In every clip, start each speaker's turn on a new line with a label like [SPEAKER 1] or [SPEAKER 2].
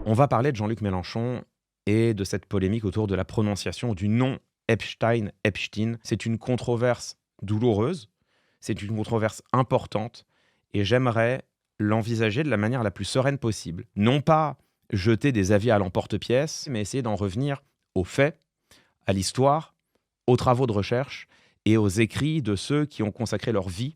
[SPEAKER 1] On va parler de Jean-Luc Mélenchon et de cette polémique autour de la prononciation du nom Epstein. C'est une controverse douloureuse, c'est une controverse importante et j'aimerais l'envisager de la manière la plus sereine possible. Non pas jeter des avis à l'emporte-pièce, mais essayer d'en revenir aux faits, à l'histoire, aux travaux de recherche et aux écrits de ceux qui ont consacré leur vie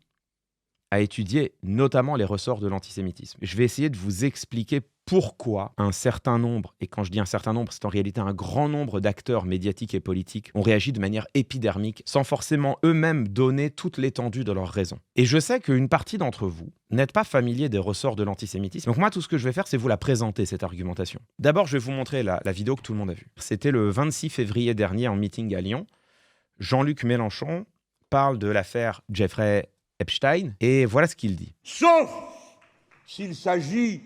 [SPEAKER 1] à étudier notamment les ressorts de l'antisémitisme. Je vais essayer de vous expliquer pourquoi un certain nombre, et quand je dis un certain nombre, c'est en réalité un grand nombre d'acteurs médiatiques et politiques, ont réagi de manière épidermique, sans forcément eux-mêmes donner toute l'étendue de leurs raisons. Et je sais qu'une partie d'entre vous n'êtes pas familier des ressorts de l'antisémitisme, donc moi tout ce que je vais faire, c'est vous la présenter, cette argumentation. D'abord, je vais vous montrer la vidéo que tout le monde a vue. C'était le 26 février dernier en meeting à Lyon. Jean-Luc Mélenchon parle de l'affaire Jeffrey Epstein, et voilà ce qu'il dit.
[SPEAKER 2] Sauf s'il s'agit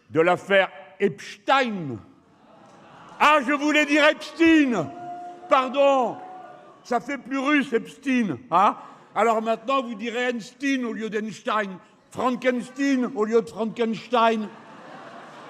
[SPEAKER 2] de l'affaire Epstein. Ah, je voulais dire Epstein. Pardon, ça fait plus russe, Epstein. Hein? Alors maintenant, vous direz Einstein au lieu d'Einstein, Frankenstein au lieu de Frankenstein.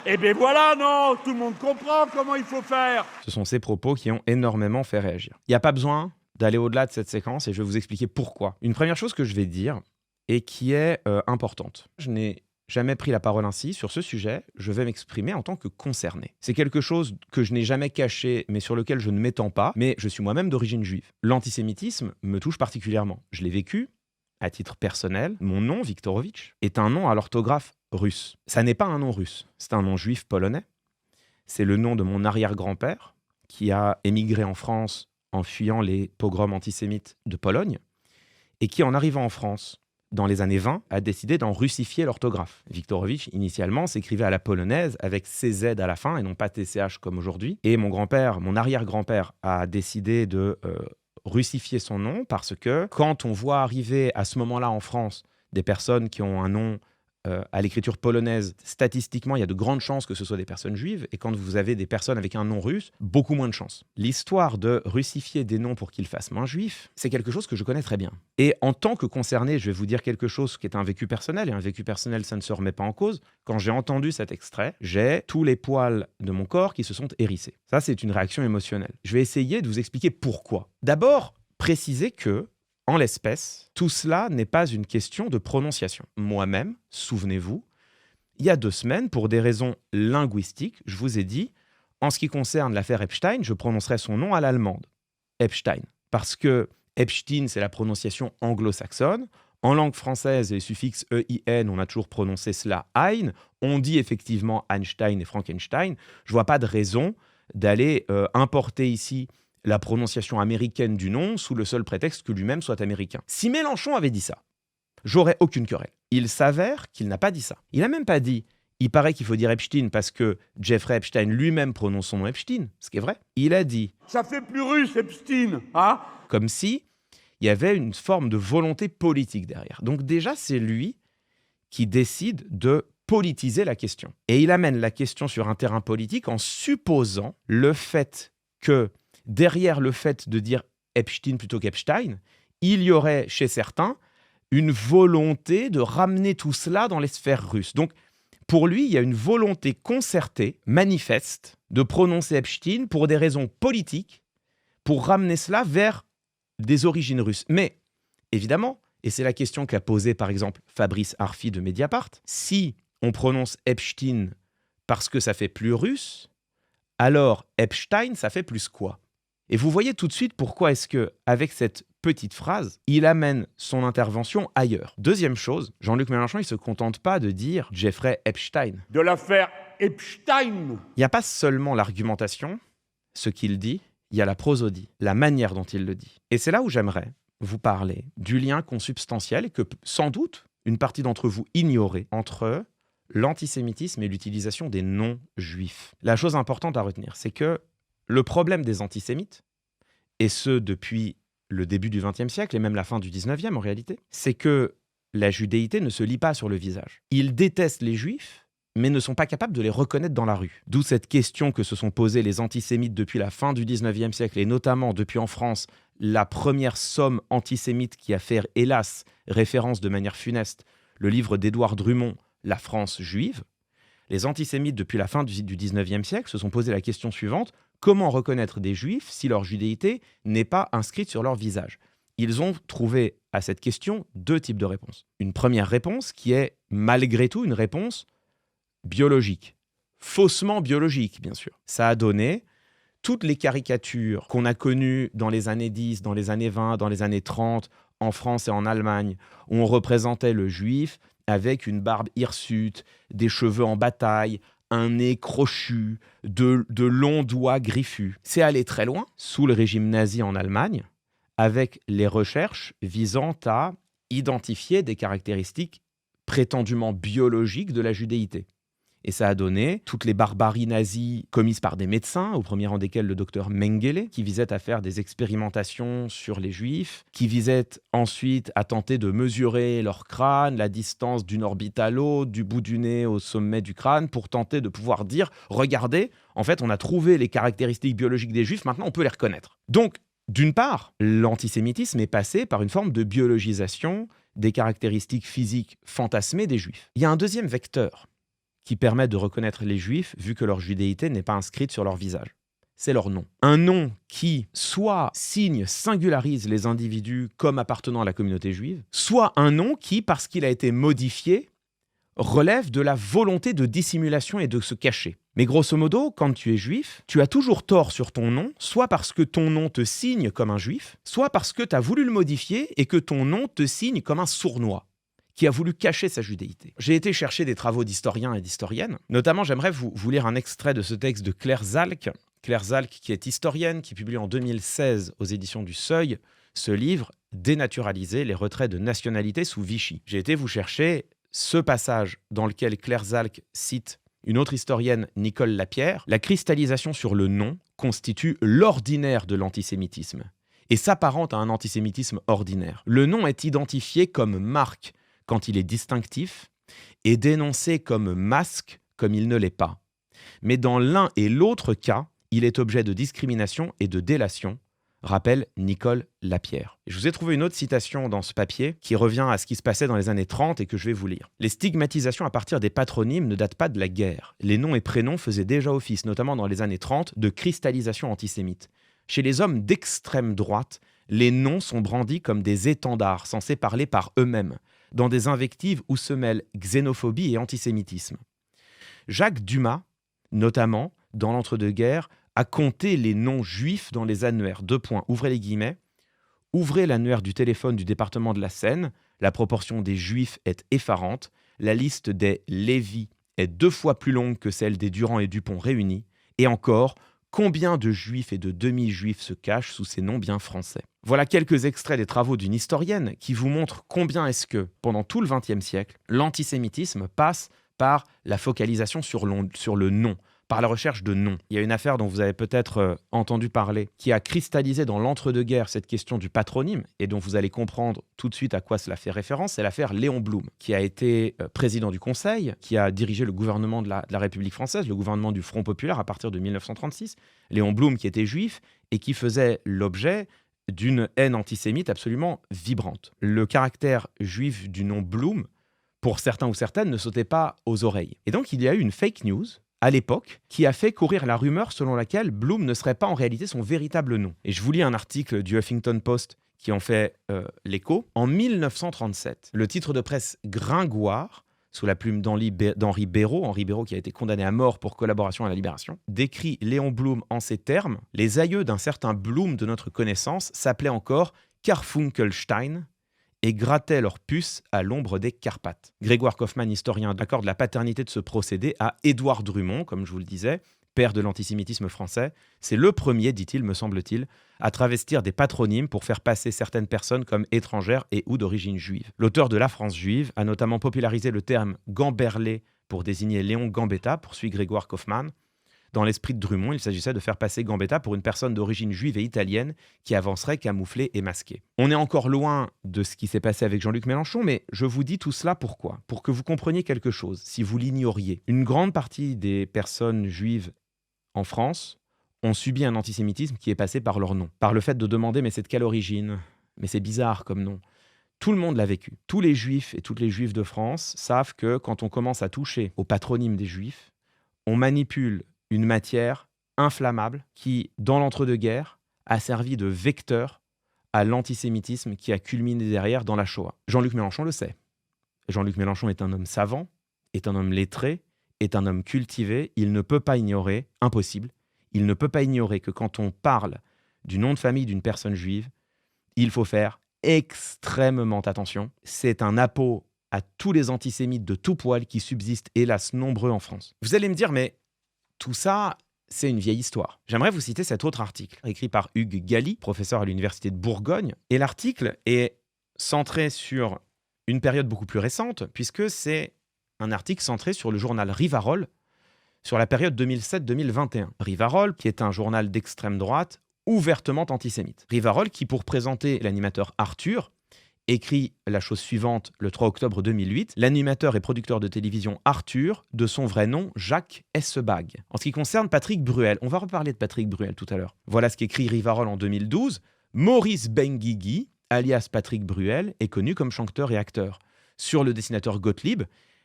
[SPEAKER 2] Eh bien voilà, non, tout le monde comprend comment il faut faire.
[SPEAKER 1] Ce sont ces propos qui ont énormément fait réagir. Il n'y a pas besoin d'aller au-delà de cette séquence et je vais vous expliquer pourquoi. Une première chose que je vais dire et qui est importante. Je n'ai jamais pris la parole ainsi sur ce sujet, je vais m'exprimer en tant que concerné. C'est quelque chose que je n'ai jamais caché, mais sur lequel je ne m'étends pas, mais je suis moi-même d'origine juive. L'antisémitisme me touche particulièrement. Je l'ai vécu à titre personnel. Mon nom, Viktorovitch, est un nom à l'orthographe russe. Ça n'est pas un nom russe, c'est un nom juif polonais. C'est le nom de mon arrière-grand-père qui a émigré en France en fuyant les pogroms antisémites de Pologne, et qui, en arrivant en France, dans les années 20, a décidé d'en russifier l'orthographe. Viktorovitch, initialement, s'écrivait à la polonaise avec CZ à la fin, et non pas TCH comme aujourd'hui. Et mon grand-père, mon arrière-grand-père, a décidé de russifier son nom, parce que quand on voit arriver à ce moment-là en France des personnes qui ont un nom à l'écriture polonaise, statistiquement, il y a de grandes chances que ce soit des personnes juives, et quand vous avez des personnes avec un nom russe, beaucoup moins de chances. L'histoire de russifier des noms pour qu'ils fassent moins juifs, c'est quelque chose que je connais très bien. Et en tant que concerné, je vais vous dire quelque chose qui est un vécu personnel, et un vécu personnel, ça ne se remet pas en cause. Quand j'ai entendu cet extrait, j'ai tous les poils de mon corps qui se sont hérissés. Ça, c'est une réaction émotionnelle. Je vais essayer de vous expliquer pourquoi. D'abord, préciser que en l'espèce, tout cela n'est pas une question de prononciation. Moi-même, souvenez-vous, il y a 2 semaines, pour des raisons linguistiques, je vous ai dit, en ce qui concerne l'affaire Epstein, je prononcerai son nom à l'allemande, Epstein. Parce que Epstein, c'est la prononciation anglo-saxonne. En langue française, les suffixes EIN, on a toujours prononcé cela Ein. On dit effectivement Einstein et Frankenstein. Je ne vois pas de raison d'aller importer ici la prononciation américaine du nom sous le seul prétexte que lui-même soit américain. Si Mélenchon avait dit ça, j'aurais aucune querelle. Il s'avère qu'il n'a pas dit ça. Il n'a même pas dit « il paraît qu'il faut dire Epstein parce que Jeffrey Epstein lui-même prononce son nom Epstein », ce qui est vrai. Il a dit
[SPEAKER 2] « ça fait plus russe, Epstein, hein ?»
[SPEAKER 1] Comme si il y avait une forme de volonté politique derrière. Donc déjà, c'est lui qui décide de politiser la question. Et il amène la question sur un terrain politique en supposant le fait que derrière le fait de dire Epstein plutôt qu'Epstein, il y aurait chez certains une volonté de ramener tout cela dans les sphères russes. Donc, pour lui, il y a une volonté concertée, manifeste, de prononcer Epstein pour des raisons politiques, pour ramener cela vers des origines russes. Mais, évidemment, et c'est la question qu'a posée par exemple Fabrice Arfi de Mediapart, si on prononce Epstein parce que ça fait plus russe, alors Epstein, ça fait plus quoi ? Et vous voyez tout de suite pourquoi est-ce que, avec cette petite phrase, il amène son intervention ailleurs. Deuxième chose, Jean-Luc Mélenchon, il ne se contente pas de dire Jeffrey Epstein.
[SPEAKER 2] De l'affaire Epstein.
[SPEAKER 1] Il n'y a pas seulement l'argumentation, ce qu'il dit, il y a la prosodie, la manière dont il le dit. Et c'est là où j'aimerais vous parler du lien consubstantiel et que, sans doute, une partie d'entre vous ignorez entre l'antisémitisme et l'utilisation des noms juifs. La chose importante à retenir, c'est que le problème des antisémites, et ce depuis le début du XXe siècle et même la fin du XIXe en réalité, c'est que la judéité ne se lit pas sur le visage. Ils détestent les juifs, mais ne sont pas capables de les reconnaître dans la rue. D'où cette question que se sont posées les antisémites depuis la fin du XIXe siècle et notamment depuis en France la première somme antisémite qui a fait, hélas, référence de manière funeste, le livre d'Édouard Drummond, La France juive. Les antisémites, depuis la fin du 19e siècle, se sont posé la question suivante: comment reconnaître des juifs si leur judéité n'est pas inscrite sur leur visage? Ils ont trouvé à cette question 2 types de réponses. Une première réponse qui est malgré tout une réponse biologique, faussement biologique bien sûr. Ça a donné toutes les caricatures qu'on a connues dans les années 10, dans les années 20, dans les années 30, en France et en Allemagne, où on représentait le juif avec une barbe hirsute, des cheveux en bataille, un nez crochu, de longs doigts griffus. C'est allé très loin, sous le régime nazi en Allemagne, avec les recherches visant à identifier des caractéristiques prétendument biologiques de la judéité. Et ça a donné toutes les barbaries nazies commises par des médecins, au premier rang desquels le docteur Mengele, qui visait à faire des expérimentations sur les juifs, qui visait ensuite à tenter de mesurer leur crâne, la distance d'une orbite à l'autre, du bout du nez au sommet du crâne, pour tenter de pouvoir dire « Regardez, en fait, on a trouvé les caractéristiques biologiques des juifs, maintenant on peut les reconnaître. » Donc, d'une part, l'antisémitisme est passé par une forme de biologisation des caractéristiques physiques fantasmées des juifs. Il y a un deuxième vecteur qui permet de reconnaître les juifs vu que leur judéité n'est pas inscrite sur leur visage. C'est leur nom. Un nom qui soit singularise les individus comme appartenant à la communauté juive, soit un nom qui, parce qu'il a été modifié, relève de la volonté de dissimulation et de se cacher. Mais grosso modo, quand tu es juif, tu as toujours tort sur ton nom, soit parce que ton nom te signe comme un juif, soit parce que tu as voulu le modifier et que ton nom te signe comme un sournois qui a voulu cacher sa judéité. J'ai été chercher des travaux d'historiens et d'historiennes. Notamment, j'aimerais vous lire un extrait de ce texte de Claire Zalck. Claire Zalck, qui est historienne, qui publie en 2016 aux éditions du Seuil ce livre « Dénaturaliser les retraits de nationalité sous Vichy ». J'ai été vous chercher ce passage dans lequel Claire Zalck cite une autre historienne, Nicole Lapierre. La cristallisation sur le nom constitue l'ordinaire de l'antisémitisme et s'apparente à un antisémitisme ordinaire. Le nom est identifié comme marque quand il est distinctif, et dénoncé comme masque comme il ne l'est pas. Mais dans l'un et l'autre cas, il est objet de discrimination et de délation, rappelle Nicole Lapierre. Je vous ai trouvé une autre citation dans ce papier qui revient à ce qui se passait dans les années 30 et que je vais vous lire. Les stigmatisations à partir des patronymes ne datent pas de la guerre. Les noms et prénoms faisaient déjà office, notamment dans les années 30, de cristallisation antisémite. Chez les hommes d'extrême droite, les noms sont brandis comme des étendards censés parler par eux-mêmes, dans des invectives où se mêlent xénophobie et antisémitisme. Jacques Dumas, notamment, dans l'entre-deux-guerres, a compté les noms juifs dans les annuaires. Ouvrez les guillemets. Ouvrez l'annuaire du téléphone du département de la Seine. La proportion des juifs est effarante. La liste des Lévi est 2 fois plus longue que celle des Durand et Dupont réunis. Et encore, combien de juifs et de demi-juifs se cachent sous ces noms bien français? Voilà quelques extraits des travaux d'une historienne qui vous montrent combien est-ce que, pendant tout le XXe siècle, l'antisémitisme passe par la focalisation sur le nom, par la recherche de noms. Il y a une affaire dont vous avez peut-être entendu parler, qui a cristallisé dans l'entre-deux-guerres cette question du patronyme, et dont vous allez comprendre tout de suite à quoi cela fait référence. C'est l'affaire Léon Blum, qui a été président du Conseil, qui a dirigé le gouvernement de la République française, le gouvernement du Front populaire à partir de 1936. Léon Blum qui était juif et qui faisait l'objet d'une haine antisémite absolument vibrante. Le caractère juif du nom Blum, pour certains ou certaines, ne sautait pas aux oreilles. Et donc il y a eu une fake news à l'époque, qui a fait courir la rumeur selon laquelle Blum ne serait pas en réalité son véritable nom. Et je vous lis un article du Huffington Post qui en fait l'écho. En 1937, le titre de presse Gringoire, sous la plume d'Henri Béraud qui a été condamné à mort pour collaboration à la Libération, décrit Léon Blum en ces termes: « Les aïeux d'un certain Blum de notre connaissance s'appelaient encore Karfunkelstein et grattaient leurs puces à l'ombre des Carpates. » Grégoire Kaufmann, historien, accorde la paternité de ce procédé à Édouard Drummond, comme je vous le disais, père de l'antisémitisme français. C'est le premier, dit-il, me semble-t-il, à travestir des patronymes pour faire passer certaines personnes comme étrangères et ou d'origine juive. L'auteur de La France juive a notamment popularisé le terme Gamberlé pour désigner Léon Gambetta, poursuit Grégoire Kaufmann. Dans l'esprit de Drummond, il s'agissait de faire passer Gambetta pour une personne d'origine juive et italienne qui avancerait camouflée et masquée. On est encore loin de ce qui s'est passé avec Jean-Luc Mélenchon, mais je vous dis tout cela pourquoi ? Pour que vous compreniez quelque chose, si vous l'ignoriez. Une grande partie des personnes juives en France ont subi un antisémitisme qui est passé par leur nom. Par le fait de demander « mais c'est de quelle origine ? Mais c'est bizarre comme nom. Tout le monde l'a vécu. Tous les juifs et toutes les juives de France savent que quand on commence à toucher au patronyme des juifs, on manipule une matière inflammable qui, dans l'entre-deux-guerres, a servi de vecteur à l'antisémitisme qui a culminé derrière dans la Shoah. Jean-Luc Mélenchon le sait. Jean-Luc Mélenchon est un homme savant, est un homme lettré, est un homme cultivé. Il ne peut pas ignorer, impossible, il ne peut pas ignorer que quand on parle du nom de famille d'une personne juive, il faut faire extrêmement attention. C'est un appôt à tous les antisémites de tout poil qui subsistent, hélas, nombreux en France. Vous allez me dire, mais tout ça, c'est une vieille histoire. J'aimerais vous citer cet autre article, écrit par Hugues Galli, professeur à l'Université de Bourgogne. Et l'article est centré sur une période beaucoup plus récente, puisque c'est un article centré sur le journal Rivarol, sur la période 2007-2021. Rivarol, qui est un journal d'extrême droite, ouvertement antisémite. Rivarol, qui pour présenter l'animateur Arthur, écrit la chose suivante le 3 octobre 2008. L'animateur et producteur de télévision Arthur, de son vrai nom Jacques Hessebag. En ce qui concerne Patrick Bruel, on va reparler de Patrick Bruel tout à l'heure. Voilà ce qu'écrit Rivarol en 2012. Maurice Benguigui, alias Patrick Bruel, est connu comme chanteur et acteur. Sur le dessinateur Gottlieb,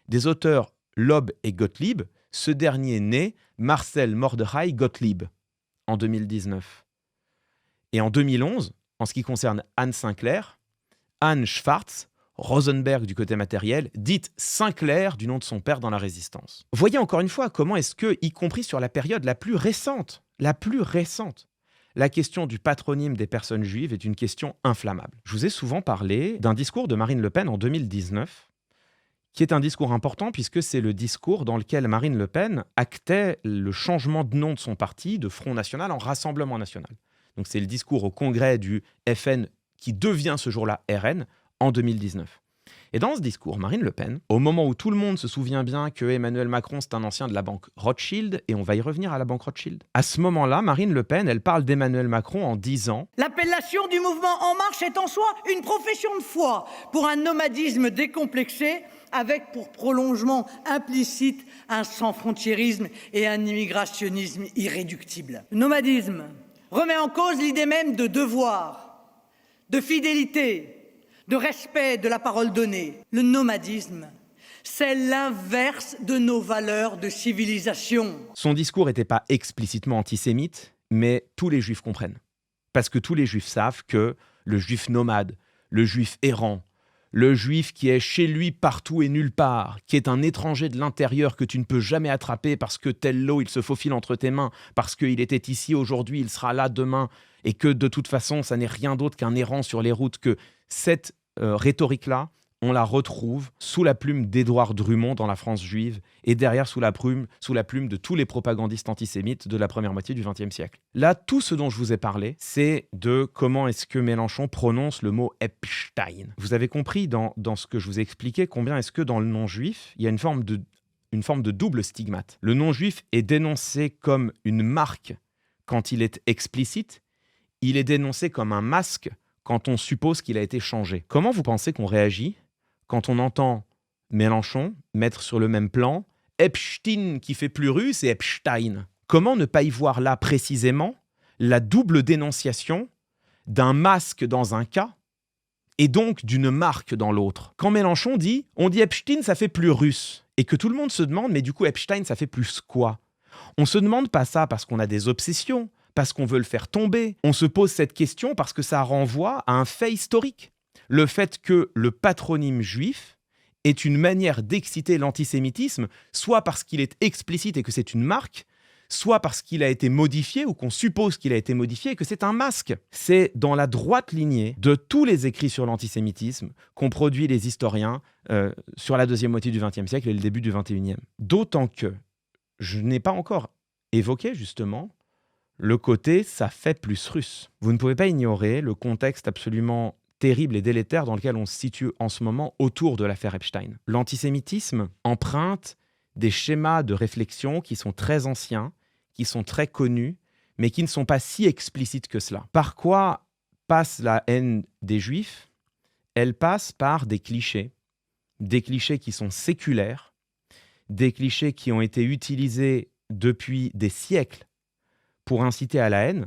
[SPEAKER 1] des auteurs Loeb et Gottlieb, ce dernier né Marcel Mordechai Gottlieb en 2019. Et en 2011, en ce qui concerne Anne Sinclair, Anne Schwartz, Rosenberg du côté matériel, dite Sinclair du nom de son père dans la Résistance. Voyez encore une fois comment est-ce que, y compris sur la période la plus récente, la question du patronyme des personnes juives est une question inflammable. Je vous ai souvent parlé d'un discours de Marine Le Pen en 2019, qui est un discours important puisque c'est le discours dans lequel Marine Le Pen actait le changement de nom de son parti de Front National en Rassemblement National. Donc c'est le discours au congrès du FN qui devient ce jour-là RN en 2019. Et dans ce discours, Marine Le Pen, au moment où tout le monde se souvient bien que Emmanuel Macron c'est un ancien de la banque Rothschild, et on va y revenir à la banque Rothschild, à ce moment-là, Marine Le Pen, elle parle d'Emmanuel Macron en disant «
[SPEAKER 3] L'appellation du mouvement En Marche est en soi une profession de foi pour un nomadisme décomplexé avec pour prolongement implicite un sans-frontiérisme et un immigrationnisme irréductible. Le nomadisme remet en cause l'idée même de devoir, de fidélité, de respect de la parole donnée. Le nomadisme, c'est l'inverse de nos valeurs de civilisation. »
[SPEAKER 1] Son discours n'était pas explicitement antisémite, mais tous les juifs comprennent. Parce que tous les juifs savent que le juif nomade, le juif errant, le juif qui est chez lui partout et nulle part, qui est un étranger de l'intérieur que tu ne peux jamais attraper parce que tel lot, il se faufile entre tes mains, parce qu'il était ici aujourd'hui, il sera là demain, et que de toute façon, ça n'est rien d'autre qu'un errant sur les routes, que cette rhétorique-là, on la retrouve sous la plume d'Édouard Drummond dans la France juive et derrière sous la plume de tous les propagandistes antisémites de la première moitié du XXe siècle. Là, tout ce dont je vous ai parlé, c'est de comment est-ce que Mélenchon prononce le mot Epstein. Vous avez compris dans ce que je vous ai expliqué combien est-ce que dans le non-juif, il y a une forme de double stigmate. Le non-juif est dénoncé comme une marque quand il est explicite, il est dénoncé comme un masque quand on suppose qu'il a été changé. Comment vous pensez qu'on réagit quand on entend Mélenchon mettre sur le même plan Epstein qui fait plus russe et Epstein? Comment ne pas y voir là précisément la double dénonciation d'un masque dans un cas et donc d'une marque dans l'autre? Quand Mélenchon dit « on dit Epstein, ça fait plus russe » et que tout le monde se demande « mais du coup Epstein, ça fait plus quoi ?» On ne se demande pas ça parce qu'on a des obsessions, parce qu'on veut le faire tomber. On se pose cette question parce que ça renvoie à un fait historique. Le fait que le patronyme juif est une manière d'exciter l'antisémitisme, soit parce qu'il est explicite et que c'est une marque, soit parce qu'il a été modifié ou qu'on suppose qu'il a été modifié et que c'est un masque. C'est dans la droite lignée de tous les écrits sur l'antisémitisme qu'ont produit les historiens sur la deuxième moitié du XXe siècle et le début du XXIe. D'autant que je n'ai pas encore évoqué justement le côté « ça fait plus russe ». Vous ne pouvez pas ignorer le contexte absolument terrible et délétère dans lequel on se situe en ce moment autour de l'affaire Epstein. L'antisémitisme emprunte des schémas de réflexion qui sont très anciens, qui sont très connus, mais qui ne sont pas si explicites que cela. Par quoi passe la haine des Juifs? Elle passe par des clichés qui sont séculaires, des clichés qui ont été utilisés depuis des siècles pour inciter à la haine,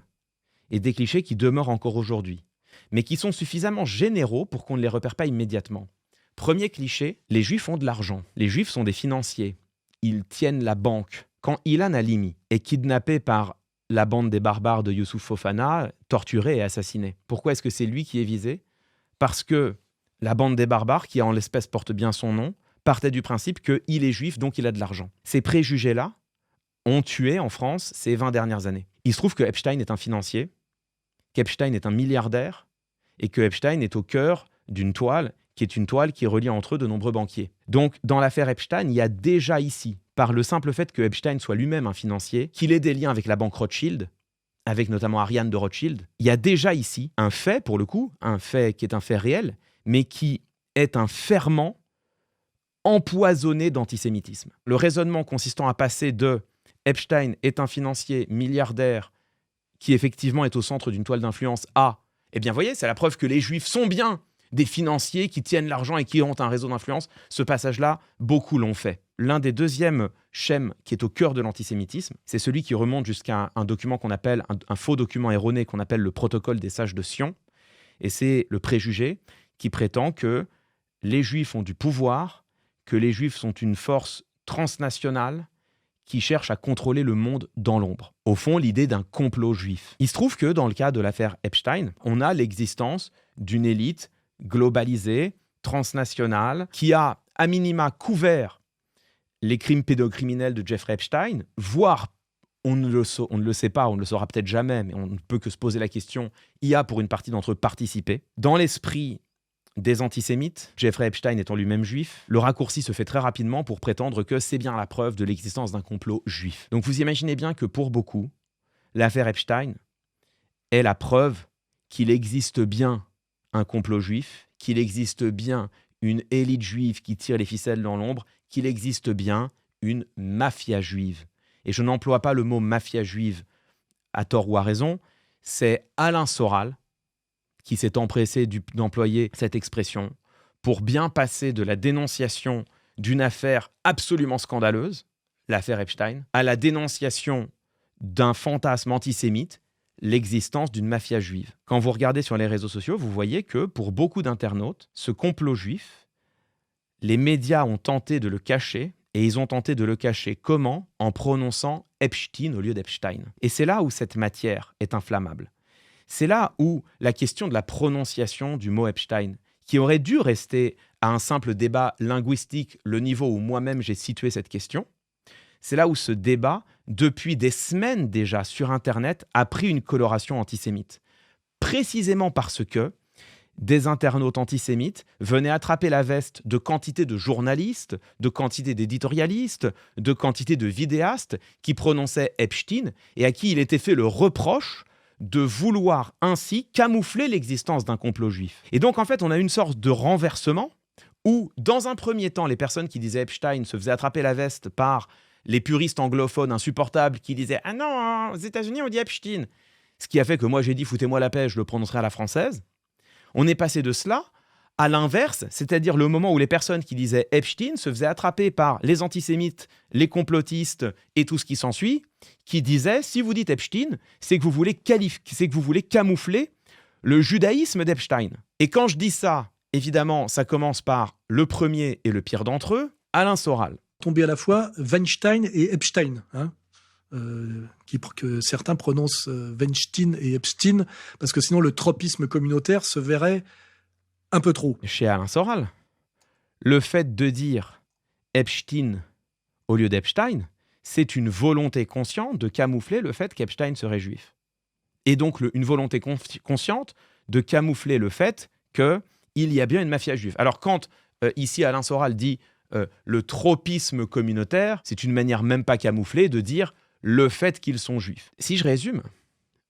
[SPEAKER 1] et des clichés qui demeurent encore aujourd'hui. mais qui sont suffisamment généraux pour qu'on ne les repère pas immédiatement. Premier cliché, les Juifs ont de l'argent. Les Juifs sont des financiers. Ils tiennent la banque. Quand Ilan Halimi est kidnappé par la bande des barbares de Youssouf Fofana, torturé et assassiné, pourquoi est-ce que c'est lui qui est visé ? Parce que la bande des barbares, qui en l'espèce porte bien son nom, partait du principe qu'il est juif, donc il a de l'argent. Ces préjugés-là ont tué en France ces 20 dernières années. Il se trouve que Epstein est un financier, qu'Epstein est un milliardaire, et que Epstein est au cœur d'une toile qui est une toile qui relie entre eux de nombreux banquiers. Donc, dans l'affaire Epstein, il y a déjà ici, par le simple fait que Epstein soit lui-même un financier, qu'il ait des liens avec la banque Rothschild, avec notamment Ariane de Rothschild, il y a déjà ici un fait, pour le coup, un fait qui est un fait réel, mais qui est un ferment empoisonné d'antisémitisme. Le raisonnement consistant à passer de Epstein est un financier milliardaire qui effectivement est au centre d'une toile d'influence à, eh bien, vous voyez, c'est la preuve que les Juifs sont bien des financiers qui tiennent l'argent et qui ont un réseau d'influence. Ce passage-là, beaucoup l'ont fait. L'un des deuxièmes schèmes qui est au cœur de l'antisémitisme, c'est celui qui remonte jusqu'à un document qu'on appelle, un faux document erroné qu'on appelle le protocole des sages de Sion. Et c'est le préjugé qui prétend que les Juifs ont du pouvoir, que les Juifs sont une force transnationale qui cherche à contrôler le monde dans l'ombre. Au fond, l'idée d'un complot juif. Il se trouve que dans le cas de l'affaire Epstein, on a l'existence d'une élite globalisée, transnationale, qui a à minima couvert les crimes pédocriminels de Jeffrey Epstein, voire, on ne le sait pas, on ne le saura peut-être jamais, mais on ne peut que se poser la question, y a pour une partie d'entre eux participé. Dans l'esprit des antisémites, Jeffrey Epstein étant lui-même juif, le raccourci se fait très rapidement pour prétendre que c'est bien la preuve de l'existence d'un complot juif. Donc vous imaginez bien que pour beaucoup, l'affaire Epstein est la preuve qu'il existe bien un complot juif, qu'il existe bien une élite juive qui tire les ficelles dans l'ombre, qu'il existe bien une mafia juive. Et je n'emploie pas le mot mafia juive à tort ou à raison, c'est Alain Soral qui s'est empressé d'employer cette expression pour bien passer de la dénonciation d'une affaire absolument scandaleuse, l'affaire Epstein, à la dénonciation d'un fantasme antisémite, l'existence d'une mafia juive. Quand vous regardez sur les réseaux sociaux, vous voyez que pour beaucoup d'internautes, ce complot juif, les médias ont tenté de le cacher, et ils ont tenté de le cacher comment ? En prononçant Epstein au lieu d'Epstein. Et c'est là où cette matière est inflammable. C'est là où la question de la prononciation du mot Epstein, qui aurait dû rester à un simple débat linguistique, le niveau où moi-même j'ai situé cette question, c'est là où ce débat, depuis des semaines déjà sur Internet, a pris une coloration antisémite. Précisément parce que des internautes antisémites venaient attraper la veste de quantité de journalistes, de quantité d'éditorialistes, de quantité de vidéastes qui prononçaient Epstein et à qui il était fait le reproche de vouloir ainsi camoufler l'existence d'un complot juif. Et donc, en fait, on a une sorte de renversement où, dans un premier temps, les personnes qui disaient Epstein se faisaient attraper la veste par les puristes anglophones insupportables qui disaient « Ah non, aux États-Unis, on dit Epstein !» Ce qui a fait que moi, j'ai dit « Foutez-moi la paix, je le prononcerai à la française ». On est passé de cela à l'inverse, c'est-à-dire le moment où les personnes qui disaient Epstein se faisaient attraper par les antisémites, les complotistes et tout ce qui s'ensuit, qui disaient, si vous dites Epstein, c'est que vous voulez camoufler le judaïsme d'Epstein. Et quand je dis ça, évidemment, ça commence par le premier et le pire d'entre eux, Alain Soral.
[SPEAKER 4] Tombé à la fois Weinstein et Epstein, que certains prononcent Weinstein et Epstein, parce que sinon le tropisme communautaire se verrait un peu trop.
[SPEAKER 1] Chez Alain Soral, le fait de dire Epstein au lieu d'Epstein, c'est une volonté consciente de camoufler le fait qu'Epstein serait juif. Et donc une volonté consciente de camoufler le fait qu'il y a bien une mafia juive. Alors quand ici Alain Soral dit le tropisme communautaire, c'est une manière même pas camouflée de dire le fait qu'ils sont juifs. Si je résume,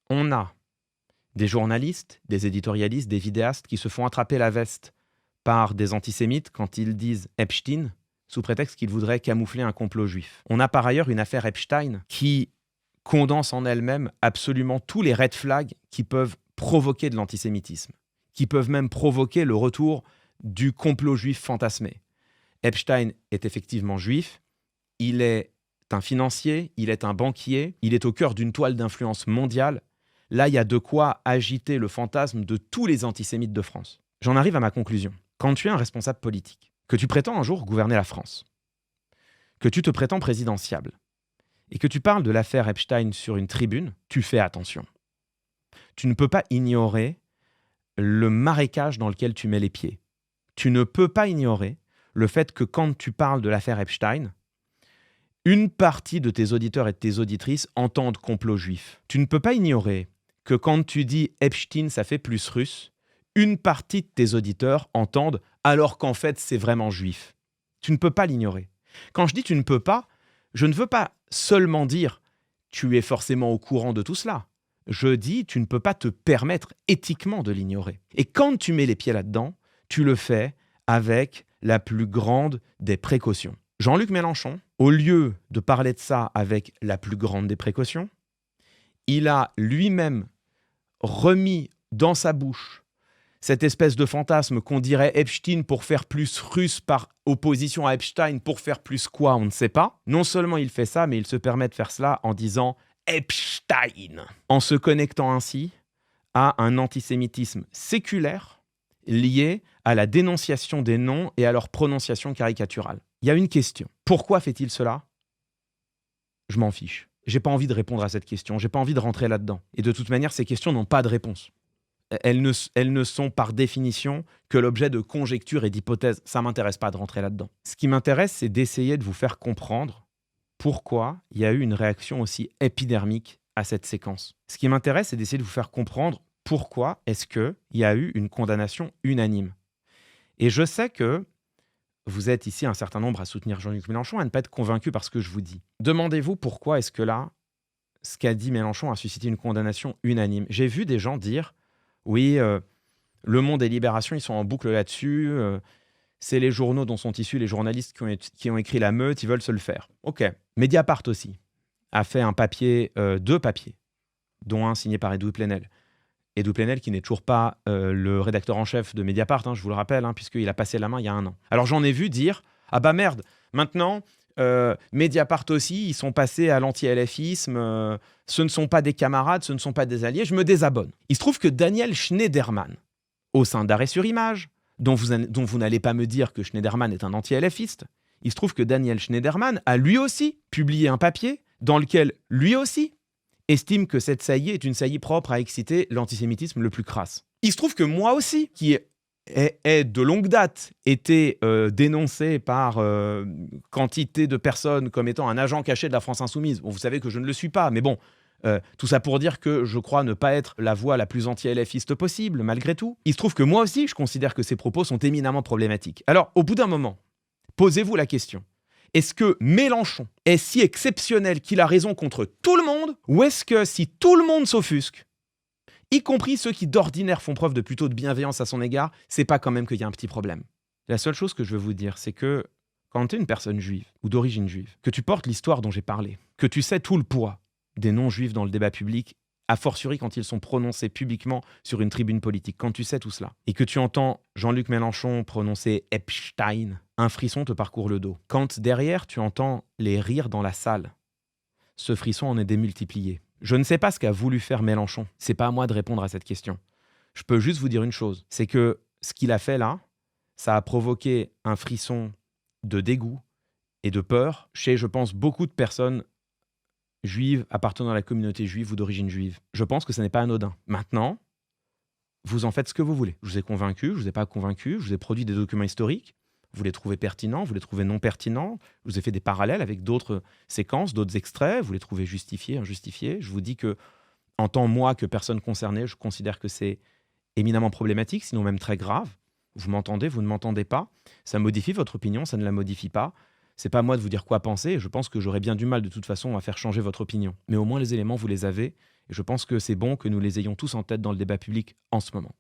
[SPEAKER 1] on a des journalistes, des éditorialistes, des vidéastes qui se font attraper la veste par des antisémites quand ils disent Epstein, sous prétexte qu'ils voudraient camoufler un complot juif. On a par ailleurs une affaire Epstein qui condense en elle-même absolument tous les red flags qui peuvent provoquer de l'antisémitisme, qui peuvent même provoquer le retour du complot juif fantasmé. Epstein est effectivement juif, il est un financier, il est un banquier, il est au cœur d'une toile d'influence mondiale. là, il y a de quoi agiter le fantasme de tous les antisémites de France. J'en arrive à ma conclusion. Quand tu es un responsable politique, que tu prétends un jour gouverner la France, que tu te prétends présidentiable, et que tu parles de l'affaire Epstein sur une tribune, tu fais attention. Tu ne peux pas ignorer le marécage dans lequel tu mets les pieds. Tu ne peux pas ignorer le fait que quand tu parles de l'affaire Epstein, une partie de tes auditeurs et de tes auditrices entendent complot juif. Tu ne peux pas ignorer que quand tu dis Epstein, ça fait plus russe, une partie de tes auditeurs entendent alors qu'en fait, c'est vraiment juif. Tu ne peux pas l'ignorer. Quand je dis tu ne peux pas, je ne veux pas seulement dire tu es forcément au courant de tout cela. Je dis tu ne peux pas te permettre éthiquement de l'ignorer. Et quand tu mets les pieds là-dedans, tu le fais avec la plus grande des précautions. Jean-Luc Mélenchon, au lieu de parler de ça avec la plus grande des précautions, il a lui-même remis dans sa bouche cette espèce de fantasme qu'on dirait Epstein pour faire plus russe par opposition à Epstein, pour faire plus quoi, on ne sait pas. Non seulement il fait ça, mais il se permet de faire cela en disant Epstein, en se connectant ainsi à un antisémitisme séculaire lié à la dénonciation des noms et à leur prononciation caricaturale. Il y a une question. Pourquoi fait-il cela ? Je m'en fiche. J'ai pas envie de répondre à cette question. J'ai pas envie de rentrer là-dedans. Et de toute manière, ces questions n'ont pas de réponse. Elles ne sont par définition que l'objet de conjectures et d'hypothèses. Ça m'intéresse pas de rentrer là-dedans. Ce qui m'intéresse, c'est d'essayer de vous faire comprendre pourquoi il y a eu une réaction aussi épidermique à cette séquence. Ce qui m'intéresse, c'est d'essayer de vous faire comprendre pourquoi est-ce qu'il y a eu une condamnation unanime. Et je sais que vous êtes ici un certain nombre à soutenir Jean-Luc Mélenchon, à ne pas être convaincu par ce que je vous dis. Demandez-vous pourquoi est-ce que là, ce qu'a dit Mélenchon a suscité une condamnation unanime. J'ai vu des gens dire, oui, Le Monde et Libération, ils sont en boucle là-dessus, c'est les journaux dont sont issus les journalistes qui ont écrit la meute, ils veulent se le faire. Ok. Mediapart aussi a fait un papier, 2 papiers, dont un signé par Edoui Plenel. Edoui Plenel qui n'est toujours pas le rédacteur en chef de Mediapart, je vous le rappelle, puisqu'il a passé la main il y a 1 an. Alors j'en ai vu dire, ah bah merde, maintenant, Mediapart aussi, ils sont passés à l'anti-LFisme, ce ne sont pas des camarades, ce ne sont pas des alliés, je me désabonne. Il se trouve que Daniel Schneiderman, au sein d'Arrêt sur Image, dont vous n'allez pas me dire que Schneiderman est un anti-LFiste, il se trouve que Daniel Schneiderman a lui aussi publié un papier dans lequel lui aussi estime que cette saillie est une saillie propre à exciter l'antisémitisme le plus crasse. Il se trouve que moi aussi, qui est de longue date été dénoncé par quantité de personnes comme étant un agent caché de la France Insoumise, bon, vous savez que je ne le suis pas, mais bon, tout ça pour dire que je crois ne pas être la voix la plus anti-LFiste possible, malgré tout. Il se trouve que moi aussi, je considère que ces propos sont éminemment problématiques. Alors, au bout d'un moment, posez-vous la question. Est-ce que Mélenchon est si exceptionnel qu'il a raison contre tout le monde, ou est-ce que si tout le monde s'offusque, y compris ceux qui d'ordinaire font preuve de plutôt de bienveillance à son égard, c'est pas quand même qu'il y a un petit problème. La seule chose que je veux vous dire, c'est que quand tu es une personne juive ou d'origine juive, que tu portes l'histoire dont j'ai parlé, que tu sais tout le poids des non-juifs dans le débat public, a fortiori quand ils sont prononcés publiquement sur une tribune politique, quand tu sais tout cela, et que tu entends Jean-Luc Mélenchon prononcer Epstein, un frisson te parcourt le dos. Quand derrière tu entends les rires dans la salle, ce frisson en est démultiplié. Je ne sais pas ce qu'a voulu faire Mélenchon. C'est pas à moi de répondre à cette question. Je peux juste vous dire une chose, c'est que ce qu'il a fait là, ça a provoqué un frisson de dégoût et de peur chez, je pense, beaucoup de personnes juives appartenant à la communauté juive ou d'origine juive. Je pense que ce n'est pas anodin. Maintenant, vous en faites ce que vous voulez. Je vous ai convaincu, je vous ai pas convaincu, je vous ai produit des documents historiques, vous les trouvez pertinents, vous les trouvez non pertinents, je vous ai fait des parallèles avec d'autres séquences, d'autres extraits, vous les trouvez justifiés, injustifiés. Je vous dis que, en tant moi que personne concernée, je considère que c'est éminemment problématique, sinon même très grave. Vous m'entendez, vous ne m'entendez pas. Ça modifie votre opinion, ça ne la modifie pas. C'est pas à moi de vous dire quoi penser, et je pense que j'aurais bien du mal de toute façon à faire changer votre opinion. Mais au moins les éléments, vous les avez, et je pense que c'est bon que nous les ayons tous en tête dans le débat public en ce moment.